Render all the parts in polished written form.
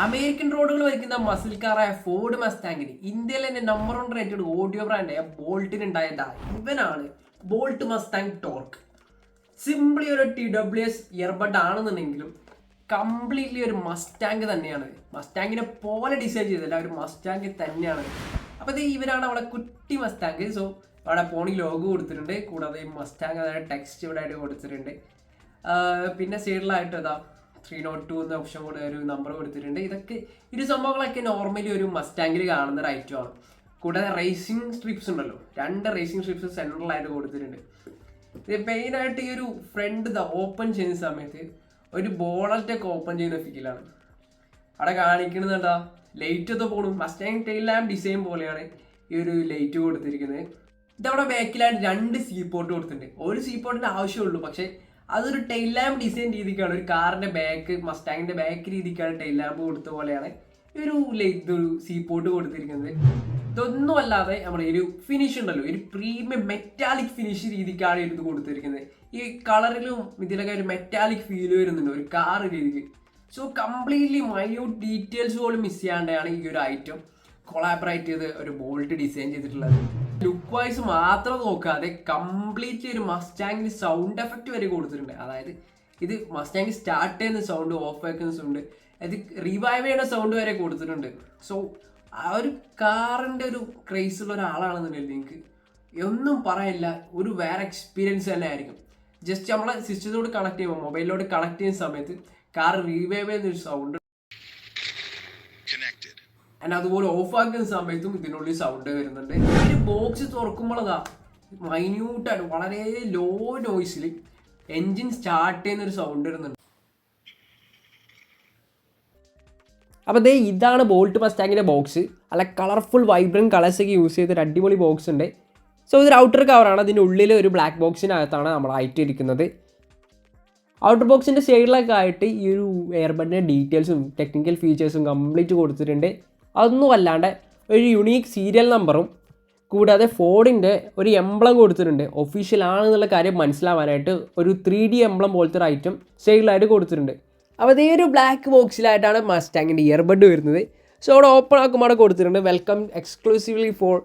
American റോഡുകൾ വഹിക്കുന്ന muscle കാറായ Ford മസ്റ്റാങ്ങിന് ഇന്ത്യയിലെ തന്നെ നമ്പർ 1 റേറ്റഡ് ഓഡിയോ ബ്രാൻഡായ ബോൾട്ടിനുണ്ടായതാ ഇവനാണ് ബോൾട്ട് മസ്റ്റാങ് ടോർക്ക്. സിംപ്ലി ഒരു TWS ഇയർബഡ് ആണെന്നുണ്ടെങ്കിലും കംപ്ലീറ്റ്ലി ഒരു മസ്റ്റാങ് തന്നെയാണ്. മസ്റ്റാങ്ങിനെ പോലെ ഡിസൈൻ ചെയ്തില്ല, ഒരു മസ്റ്റാങ് തന്നെയാണ്. അപ്പോൾ ഇത് ഇവരാണ് അവിടെ കുട്ടി മസ്റ്റാങ്. സോ അവിടെ പോണി ലോഗോ കൊടുത്തിട്ടുണ്ട്, കൂടാതെ മസ്റ്റാങ് അതായത് ടെക്സ്റ്റ് ഇവിടെ ആയിട്ട് കൊടുത്തിട്ടുണ്ട്. പിന്നെ സൈഡിലായിട്ട് ഇതാ 302 എന്ന ഓപ്ഷൻ കൂടെ ഒരു നമ്പർ കൊടുത്തിട്ടുണ്ട്. ഇതൊക്കെ ഇത് സംഭവങ്ങളൊക്കെ നോർമലി ഒരു മസ്റ്റാങ്ങിൽ കാണുന്ന ഒരു ഐറ്റമാണ്. കൂടാതെ റേസിംഗ് സ്ട്രിപ്സ് ഉണ്ടല്ലോ, 2 റേസിംഗ് സ്ട്രിപ്സ് സെൻട്രലായിട്ട് കൊടുത്തിട്ടുണ്ട്. ഇത് മെയിനായിട്ട് ഈ ഒരു ഫ്രണ്ട് ഓപ്പൺ ചെയ്യുന്ന സമയത്ത് ഒരു ബോളറ്റൊക്കെ ഓപ്പൺ ചെയ്യുന്ന ഫീലാണ് അവിടെ കാണിക്കുന്നത്. എന്താ ലൈറ്റ് ഒക്കെ പോകണം, മസ്റ്റാങ് ടെയിൽ ലാമ്പ് ഡിസൈൻ പോലെയാണ് ഈ ഒരു ലൈറ്റ് കൊടുത്തിരിക്കുന്നത്. ഇതവിടെ ബാക്കിലായിട്ട് 2 സീപോർട്ട് കൊടുത്തിട്ടുണ്ട്. ഒരു സീപോർട്ടിൻ്റെ ആവശ്യമുള്ളൂ, പക്ഷേ അതൊരു ടെയിൽ ലാമ്പ് ഡിസൈൻ രീതിക്കാണ്, ഒരു കാറിന്റെ ബാക്ക് മസ്റ്റാങ്ങിന്റെ ബാക്ക് രീതിക്കാണ് ടെയിൽ ലാമ്പ് കൊടുത്ത പോലെയാണ് ഒരു സീപോർട്ട് കൊടുത്തിരിക്കുന്നത്. ഇതൊന്നും അല്ലാതെ നമ്മുടെ ഒരു ഫിനിഷ് ഉണ്ടല്ലോ, ഒരു പ്രീമിയം മെറ്റാലിക് ഫിനിഷ് രീതിക്കാണ് ഇത് കൊടുത്തിരിക്കുന്നത്. ഈ കളറിലും ഇതിലൊക്കെ ഒരു മെറ്റാലിക് ഫീൽ വരുന്നുണ്ട് ഒരു കാർ രീതിക്ക്. സോ കംപ്ലീറ്റ്ലി മൈന്യൂട്ട് ഡീറ്റെയിൽസ് പോലും മിസ് ചെയ്യാണ്ടാണ് ഈ ഒരു ഐറ്റം കൊളാബറേറ്റ് ചെയ്ത് ഒരു ബോൾട്ട് ഡിസൈൻ ചെയ്തിട്ടുള്ളത്. ലുക്ക് വൈസ് മാത്രം നോക്കാതെ കംപ്ലീറ്റ്ലി ഒരു മസ്റ്റാങ്ങിന് സൗണ്ട് എഫക്റ്റ് വരെ കൊടുത്തിട്ടുണ്ട്. അതായത് ഇത് മസ്റ്റാങ് സ്റ്റാർട്ട് ചെയ്യുന്ന സൗണ്ട്, ഓഫ് ആക്കുന്ന സൗണ്ട്, അത് റിവൈവ് ചെയ്യുന്ന സൗണ്ട് വരെ കൊടുത്തിട്ടുണ്ട്. സോ ആ ഒരു കാറിൻ്റെ ഒരു ക്രേസ് ഉള്ള ഒരാളാണെന്നുണ്ടെങ്കിൽ നിങ്ങൾക്ക് ഒന്നും പറയില്ല, ഒരു വേറെ എക്സ്പീരിയൻസ് തന്നെ ആയിരിക്കും. ജസ്റ്റ് നമ്മളെ സിസ്റ്റത്തോട് കണക്ട് ചെയ്യുമ്പോൾ, മൊബൈലിലോട് കണക്ട് ചെയ്യുന്ന സമയത്ത് കാർ റിവൈവ് ചെയ്യുന്ന ഒരു സൗണ്ട്, ആൻഡ് അതുപോലെ ഓഫ് ആക്കുന്ന സമയത്തും ഇതിനുള്ളിൽ സൗണ്ട് വരുന്നുണ്ട്. ഈ ബോക്സ് തുറക്കുമ്പോഴതാ മൈന്യൂട്ടായിട്ട് വളരെ ലോ നോയ്സിൽ എൻജിൻ സ്റ്റാർട്ട് ചെയ്യുന്നൊരു സൗണ്ട് വരുന്നുണ്ട്. അപ്പോൾ ഇതാണ് ബോൾട്ട് മസ്റ്റാങ്ങിൻ്റെ ബോക്സ്. അല്ല കളർഫുൾ വൈബ്രൻറ്റ് കളേഴ്സൊക്കെ യൂസ് ചെയ്തൊരു അടിപൊളി ബോക്സ് ഉണ്ട്. സോ ഇതൊരു ഔട്ടർ കവറാണ്. അതിൻ്റെ ഉള്ളിൽ ഒരു ബ്ലാക്ക് ബോക്സിനകത്താണ് നമ്മൾ ആയിട്ടിരിക്കുന്നത്. ഔട്ടർ ബോക്സിൻ്റെ സൈഡിലൊക്കെ ആയിട്ട് ഈ ഒരു എയർബഡിൻ്റെ ഡീറ്റെയിൽസും ടെക്നിക്കൽ ഫീച്ചേഴ്സും കംപ്ലീറ്റ് കൊടുത്തിട്ടുണ്ട്. അതൊന്നും അല്ലാണ്ട് ഒരു യുണീക്ക് സീരിയൽ നമ്പറും കൂടാതെ ഫോർഡിൻ്റെ ഒരു എംബ്ലം കൊടുത്തിട്ടുണ്ട്. ഒഫീഷ്യൽ ആണെന്നുള്ള കാര്യം മനസ്സിലാവാനായിട്ട് ഒരു 3D എംബ്ലം പോലത്തെ ഒരു ഐറ്റം സൈഡിലായിട്ട് കൊടുത്തിട്ടുണ്ട്. അപ്പോൾ ഇതേ ഒരു ബ്ലാക്ക് ബോക്സിലായിട്ടാണ് മസ്റ്റാങ്ങിൻ്റെ ഇയർബഡ് വരുന്നത്. സോ അവിടെ ഓപ്പൺ ആക്കുമ്പോൾ അവിടെ കൊടുത്തിട്ടുണ്ട് welcome exclusively for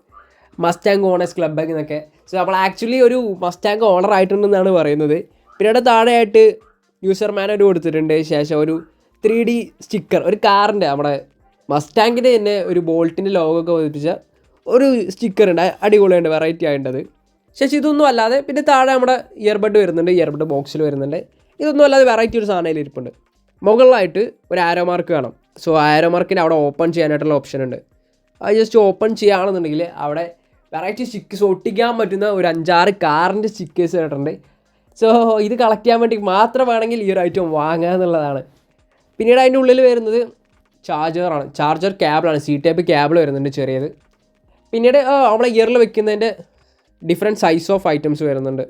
Mustang owners club എന്നൊക്കെ. സോ നമ്മൾ ആക്ച്വലി ഒരു മസ്റ്റാങ് ഓണർ ആയിട്ടുണ്ടെന്നാണ് പറയുന്നത്. പിന്നെ അവിടെ താഴെയായിട്ട് യൂസർ മാനുവൽ കൊടുത്തിട്ടുണ്ട്. ശേഷം ഒരു 3D സ്റ്റിക്കർ, ഒരു കാറിൻ്റെ നമ്മുടെ മസ്റ്റാങ്ങിൻ്റെ തന്നെ ഒരു ബോൾട്ടിൻ്റെ ലോഗോ ഒക്കെ പതിപ്പിച്ച ഒരു സ്റ്റിക്കർ ഉണ്ട്, അടിപൊളിയുണ്ട്, വെറൈറ്റി ആയിട്ടത്. ശേഷം ഇതൊന്നും അല്ലാതെ പിന്നെ താഴെ നമ്മുടെ ഇയർബഡ് വരുന്നുണ്ട്, ഇയർബഡ് ബോക്സിൽ വരുന്നുണ്ട്. ഇതൊന്നും അല്ലാതെ വെറൈറ്റി ഒരു സാധനം ഇരിപ്പുണ്ട്. മുകളിലായിട്ട് ഒരു ആരോ മാർക്ക് കാണാം. സോ ആരോ മാർക്കിന് അവിടെ ഓപ്പൺ ചെയ്യാനായിട്ടുള്ള ഓപ്ഷൻ ഉണ്ട്. അത് ജസ്റ്റ് ഓപ്പൺ ചെയ്യുകയാണെന്നുണ്ടെങ്കിൽ അവിടെ വെറൈറ്റി സ്റ്റിക്കേഴ്സ് ഒട്ടിക്കാൻ പറ്റുന്ന ഒരു 5-6 കാറിൻ്റെ സ്റ്റിക്കേഴ്സ് ആയിട്ടുണ്ട്. സോ ഇത് കളക്ട് ചെയ്യാൻ വേണ്ടി മാത്രം വേണമെങ്കിൽ ഈ ഒരു ഐറ്റം വാങ്ങുക എന്നുള്ളതാണ്. പിന്നീട് അതിൻ്റെ ഉള്ളിൽ വരുന്നത് ചാർജറാണ്, ചാർജർ കേബിളാണ്, C ടൈപ്പ് കേബിൾ വരുന്നുണ്ട് ചെറിയത്. പിന്നീട് നമ്മളെ ഇയറിൽ വെക്കുന്നതിൻ്റെ ഡിഫറെൻറ്റ് സൈസ് ഓഫ് ഐറ്റംസ് വരുന്നുണ്ട്.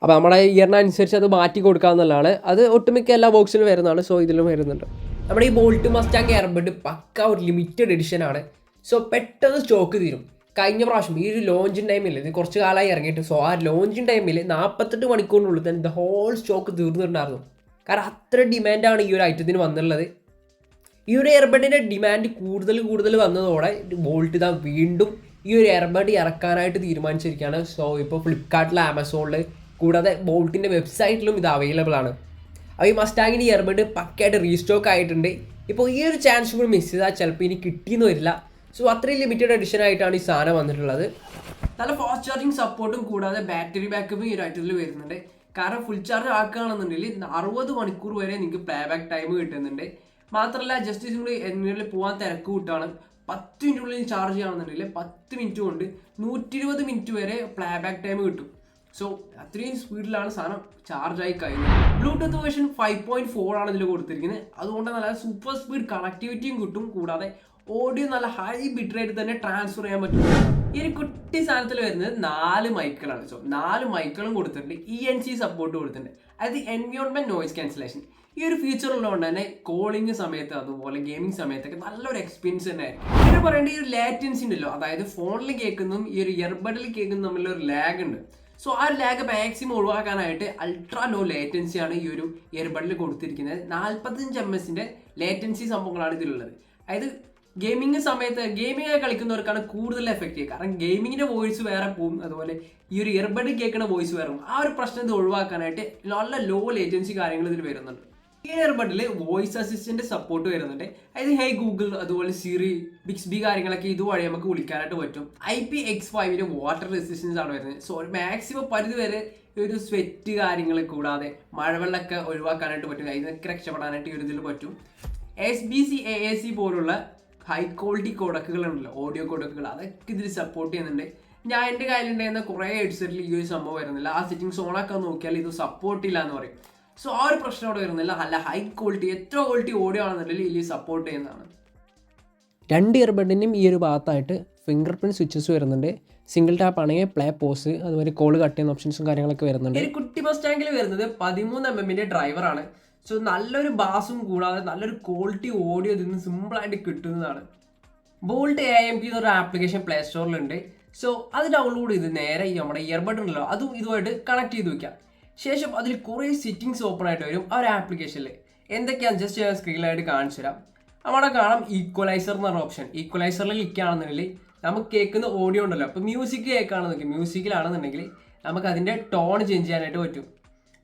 അപ്പോൾ നമ്മുടെ ഇയറിനനുസരിച്ച് അത് മാറ്റി കൊടുക്കാവുന്നതാണ്. അത് ഒട്ടുമിക്ക എല്ലാ ബോക്സിലും വരുന്നതാണ്. സോ ഇതിലും വരുന്നുണ്ട്. നമ്മുടെ ഈ ബോൾട്ട് മസ്റ്റാങ് എയർബഡ് പക്ക ഒരു ലിമിറ്റഡ് എഡിഷനാണ്. സോ പെട്ടെന്ന് സ്റ്റോക്ക് തീരും. കഴിഞ്ഞ പ്രാവശ്യം ഈ ഒരു ലോഞ്ചിങ് ടൈമിൽ, ഇത് കുറച്ച് കാലമായി ഇറങ്ങിയിട്ട്, സോ ആ ലോഞ്ചിങ് ടൈമിൽ 48 മണിക്കൂറിനുള്ളിൽ തന്നെ ദ ഹോൾ സ്റ്റോക്ക് തീർന്നിട്ടുണ്ടായിരുന്നു. കാരണം അത്ര ഡിമാൻഡാണ് ഈ ഒരു ഐറ്റത്തിന് വന്നുള്ളത്. ഈ ഒരു എയർബഡിൻ്റെ ഡിമാൻഡ് കൂടുതൽ വന്നതോടെ ബോൾട്ട് ഇതാ വീണ്ടും ഈ ഒരു എയർബഡ് ഇറക്കാനായിട്ട് തീരുമാനിച്ചിരിക്കുകയാണ്. സോ ഇപ്പോൾ ഫ്ലിപ്കാർട്ടിൽ, ആമസോണിൽ, കൂടാതെ ബോൾട്ടിൻ്റെ വെബ്സൈറ്റിലും ഇത് അവൈലബിൾ ആണ്. അപ്പോൾ ഈ മസ്റ്റാങ്ങിൻ്റെ ഇയർബഡ് പക്കയായിട്ട് റീസ്റ്റോക്ക് ആയിട്ടുണ്ട്. ഇപ്പോൾ ഈ ഒരു ചാൻസ് കൂടി മിസ് ചെയ്താൽ ചിലപ്പോൾ ഇനി കിട്ടിയെന്ന് വരില്ല. സോ അത്രയും ലിമിറ്റഡ് എഡിഷൻ ആയിട്ടാണ് ഈ സാധനം വന്നിട്ടുള്ളത്. നല്ല ഫാസ്റ്റ് ചാർജിങ് സപ്പോർട്ടും കൂടാതെ ബാറ്ററി ബാക്കപ്പും ഈ ഒരു ഐറ്റത്തിൽ വരുന്നുണ്ട്. കാരണം ഫുൾ ചാർജ് ആക്കുകയാണെന്നുണ്ടെങ്കിൽ 60 മണിക്കൂർ വരെ നിങ്ങൾക്ക് പ്ലേ ബാക്ക് ടൈം കിട്ടുന്നുണ്ട്. മാത്രമല്ല ജസ്റ്റ് നിങ്ങൾ എങ്ങനെയുള്ള പോകാൻ തിരക്ക് കൂട്ടാണ് 10 മിനിറ്റുള്ളിൽ ചാർജ് ചെയ്യുകയാണെന്നുണ്ടെങ്കിൽ 10 മിനിറ്റ് കൊണ്ട് 120 മിനിറ്റ് വരെ പ്ലേ ബാക്ക് ടൈം കിട്ടും. സോ അത്രയും സ്പീഡിലാണ് സാധനം ചാർജ് ആയി കഴിഞ്ഞത്. ബ്ലൂടൂത്ത് വേർഷൻ 5.4 ആണ് ഇതിൽ കൊടുത്തിരിക്കുന്നത്. അതുകൊണ്ട് നല്ല സൂപ്പർ സ്പീഡ് കണക്ടിവിറ്റിയും കിട്ടും. കൂടാതെ ഓഡിയോ നല്ല ഹൈ ബിറ്റ് റേറ്റ് തന്നെ ട്രാൻസ്ഫർ ചെയ്യാൻ പറ്റും. ഈ ഒരു കുട്ടി സാധനത്തിൽ വരുന്നത് 4 മൈക്കുകളാണ്. സോ 4 മൈക്കുകളും കൊടുത്തിട്ടുണ്ട്. ENC സപ്പോർട്ട് കൊടുത്തിട്ടുണ്ട്. അതായത് എൻവയോൺമെന്റ് നോയിസ് ക്യാൻസലേഷൻ. ഈ ഒരു ഫീച്ചർ ഉള്ളതുകൊണ്ട് തന്നെ കോളിംഗ് സമയത്ത് അതുപോലെ ഗെയിമിംഗ് സമയത്തൊക്കെ നല്ലൊരു എക്സ്പീരിയൻസ് തന്നെ ആയിരിക്കും. പിന്നെ പറയേണ്ട ഈ ഒരു ലാറ്റൻസി ഉണ്ടല്ലോ, അതായത് ഫോണിൽ കേൾക്കുന്നതും ഈ ഒരു ഇയർബഡിൽ കേൾക്കുന്നതും തമ്മിലൊരു ലാഗ് ഉണ്ട്. സോ ആ ഒരു ലാഗ് മാക്സിമം ഒഴിവാക്കാനായിട്ട് അൾട്രാ ലോ ലേറ്റൻസിയാണ് ഈ ഒരു ഇയർബഡിൽ കൊടുത്തിരിക്കുന്നത്. 45 ms ലേറ്റൻസി സംഭവങ്ങളാണ് ഇതിലുള്ളത്. അതായത് ഗെയിമിംഗ് സമയത്ത് ഗെയിമിംഗ് കളിക്കുന്നവർക്കാണ് കൂടുതൽ എഫക്റ്റ് ചെയ്യുക. കാരണം ഗെയിമിങ്ങിൻ്റെ വോയിസ് വേറെ പോകും, അതുപോലെ ഈ ഒരു ഇയർബഡ് കേൾക്കുന്ന വോയിസ് വേറെ പോകും. ആ ഒരു പ്രശ്നം ഇത് ഒഴിവാക്കാനായിട്ട് നല്ല ലോ ലേറ്റൻസി കാര്യങ്ങൾ ഇതിൽ വരുന്നുണ്ട്. ഈ ഇയർബഡിൽ വോയിസ് അസിസ്റ്റന്റ് സപ്പോർട്ട് വരുന്നുണ്ട്. അതായത് ഹേ ഗൂഗിൾ, അതുപോലെ സിറി, ബിക്സ്ബി കാര്യങ്ങളൊക്കെ ഇതുവഴി നമുക്ക് വിളിക്കാനായിട്ട് പറ്റും. IPX5 വാട്ടർ റെസിസ്റ്റൻസ് ആണ് വരുന്നത്. സോ മാക്സിമം പരിധി വരെ ഒരു സ്വെറ്റ് കാര്യങ്ങൾ കൂടാതെ മഴവെള്ളമൊക്കെ ഒഴിവാക്കാനായിട്ട് പറ്റും. അതിനൊക്കെ രക്ഷപ്പെടാനായിട്ട് ഈ ഒരു ഇതിൽ പറ്റും. SBC AAC പോലുള്ള ഹൈ ക്വാളിറ്റി കോഡക്കുകളുണ്ടല്ലോ, ഓഡിയോ കോഡക്കുകൾ, അതൊക്കെ ഇതിൽ സപ്പോർട്ട് ചെയ്യുന്നുണ്ട്. ഞാൻ എൻ്റെ കയ്യിലുണ്ടായിരുന്ന കുറേ ഹെഡ്സെറ്റിൽ ഈ ഒരു സംഭവം വരുന്നില്ല. ആ സെറ്റിംഗ്സ് ഓണാക്കാൻ നോക്കിയാൽ ഇത് സപ്പോർട്ട് ഇല്ല എന്ന് പറയും. സോ ആ ഒരു പ്രശ്നം അവിടെ വരുന്നില്ല. നല്ല ഹൈ ക്വാളിറ്റി, എത്ര ക്വാളിറ്റി ഓഡിയോ ആണെന്നുണ്ടെങ്കിൽ ഇതിൽ സപ്പോർട്ട് ചെയ്യുന്നതാണ്. 2 ഇയർബഡിനും ഈ ഒരു ഭാഗത്തായിട്ട് ഫിംഗർ പ്രിൻറ്റ് സ്വിച്ചസ് വരുന്നുണ്ട്. സിംഗിൾ ടാപ്പ് ആണെങ്കിൽ പ്ലേ പോസ്, അതുപോലെ കോൾ കട്ട് ചെയ്യുന്ന ഓപ്ഷൻസും കാര്യങ്ങളൊക്കെ വരുന്നുണ്ട്. ഒരു കുട്ടി മസ്റ്റാങ്കിൽ വരുന്നത് 13 mm ഡ്രൈവറാണ്. സോ നല്ലൊരു ബാസും കൂടാതെ നല്ലൊരു ക്വാളിറ്റി ഓഡിയോ ഇതിൽ നിന്ന് സിമ്പിളായിട്ട് കിട്ടുന്നതാണ്. ബോൾട്ട് AMP എന്നൊരു ആപ്ലിക്കേഷൻ പ്ലേ സ്റ്റോറിലുണ്ട്. സോ അത് ഡൗൺലോഡ് ചെയ്ത് നേരെ നമ്മുടെ ഇയർബഡ് ഉണ്ടല്ലോ അതും ഇതുമായിട്ട് കണക്ട് ചെയ്ത് വയ്ക്കാം. ശേഷം അതിൽ കുറേ സെറ്റിംഗ്സ് ഓപ്പൺ ആയിട്ട് വരും ആ ഒരു ആപ്ലിക്കേഷനിൽ. എന്തൊക്കെയാണ് ജസ്റ്റ് ഞാൻ സ്ക്രീനിലായിട്ട് കാണിച്ചു തരാം. അവിടെ കാണാം ഈക്വലൈസർ എന്ന് പറഞ്ഞ ഓപ്ഷൻ. ഈക്വലൈസറിൽ ക്ലിക്ക് ആണെന്നുണ്ടെങ്കിൽ നമുക്ക് കേൾക്കുന്ന ഓഡിയോ ഉണ്ടല്ലോ, അപ്പോൾ മ്യൂസിക് കേൾക്കുകയാണെന്നുണ്ടെങ്കിൽ മ്യൂസിക്കിലാണെന്നുണ്ടെങ്കിൽ നമുക്ക് അതിൻ്റെ ടോൺ ചേഞ്ച് ചെയ്യാനായിട്ട് പറ്റും.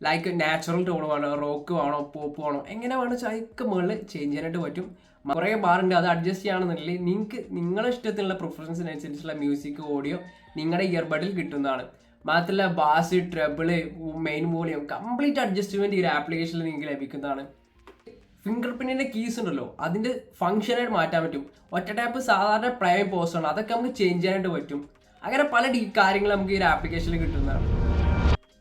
ലൈക്ക് നാച്ചുറൽ ടോൺ വേണോ, റോക്ക് വേണോ, പോപ്പ് വേണോ, എങ്ങനെ വേണോ ചായക്ക് മുകളിൽ ചേഞ്ച് ചെയ്യാനായിട്ട് പറ്റും. കുറേ ബാറുണ്ട്, അത് അഡ്ജസ്റ്റ് ചെയ്യുകയാണെന്നുണ്ടെങ്കിൽ നിങ്ങൾക്ക് നിങ്ങളുടെ ഇഷ്ടത്തിലുള്ള പ്രിഫറൻസിനനുസരിച്ചുള്ള മ്യൂസിക് ഓഡിയോ നിങ്ങളുടെ ഇയർബഡിൽ കിട്ടുന്നതാണ്. മാത്രമല്ല bass, treble, main volume complete adjustment ഈ ഒരു ആപ്ലിക്കേഷനിൽ നിങ്ങൾക്ക് ലഭിക്കുന്നതാണ്. ഫിംഗർ പ്രിൻറ്റിൻ്റെ കീസ് ഉണ്ടല്ലോ അതിൻ്റെ ഫംഗ്ഷനായിട്ട് മാറ്റാൻ പറ്റും. ഒറ്റ ടാപ്പ് സാധാരണ പ്രൈം പോസ്റ്റാണ്, അതൊക്കെ നമുക്ക് ചേഞ്ച് ചെയ്യാനായിട്ട് പറ്റും. അങ്ങനെ പല കാര്യങ്ങൾ നമുക്ക് ഈ ഒരു ആപ്ലിക്കേഷനിൽ കിട്ടുന്നതാണ്.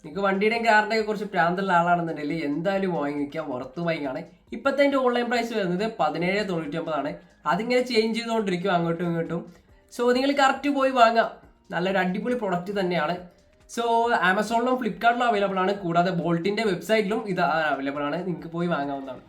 നിങ്ങൾക്ക് വണ്ടിയുടെയും കാറിൻ്റെയൊക്കെ കുറച്ച് പ്രാന്തുള്ള ആളാണെന്നുണ്ടെങ്കിൽ എന്തായാലും വാങ്ങിക്കാം, പുറത്ത് വാങ്ങിക്കാണ്. ഇപ്പോഴത്തെ അതിൻ്റെ ഓൺലൈൻ പ്രൈസ് വരുന്നത് 1799 അതിങ്ങനെ ചേഞ്ച് ചെയ്തുകൊണ്ടിരിക്കും അങ്ങോട്ടും ഇങ്ങോട്ടും. സോ നിങ്ങൾ കറക്റ്റ് പോയി വാങ്ങാം, നല്ലൊരു അടിപൊളി പ്രൊഡക്റ്റ് തന്നെയാണ്. സോ ആമസോണിലും ഫ്ലിപ്കാർട്ടിലും അവൈലബിൾ ആണ്, കൂടാതെ ബോൾട്ടിൻ്റെ വെബ്സൈറ്റിലും ഇത് അവൈലബിൾ ആണ്, നിങ്ങൾക്ക് പോയി വാങ്ങാവുന്നതാണ്.